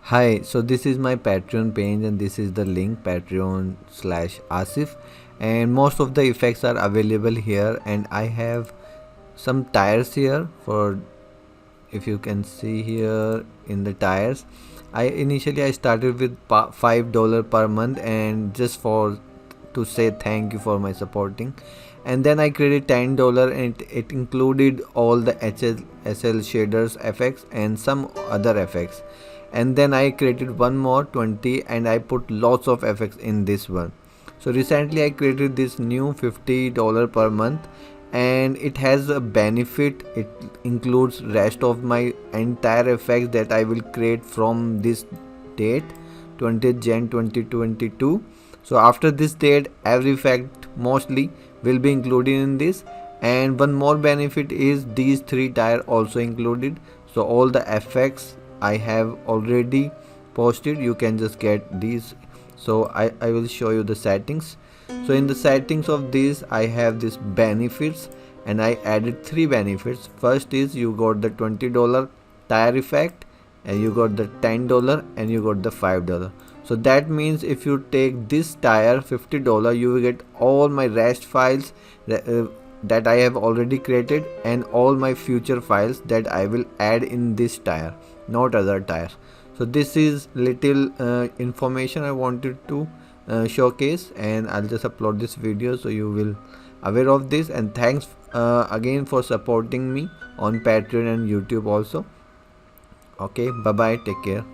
Hi, so this is my Patreon page and this is the link patreon/asif, and most of the effects are available here, and I have some tires here. For if you can see here in the tires, I started with $5 per month, and just for to say thank you for my supporting, and then I created $10, and it included all the SL shaders effects and some other effects, and then I created one more 20 and I put lots of effects in this one. So recently I created this new $50 per month, and it has a benefit. It includes rest of my entire effects that I will create from this date, 20th Jan 2022. So after this date, every effect mostly will be included in this. And one more benefit is these three tire also included. So all the effects I have already posted, you can just get these. So I will show you the settings. So in the settings of this, I have this benefits, and I added three benefits. First is you got the $20 tire effect, and you got the $10, and you got the $5. So that means if you take this tire $50, you will get all my rest files that I have already created, and all my future files that I will add in this tire, not other tires. So this is little information I wanted to showcase, and I'll just upload this video so you will aware of this. And thanks again for supporting me on Patreon and YouTube also. Okay, bye bye, take care.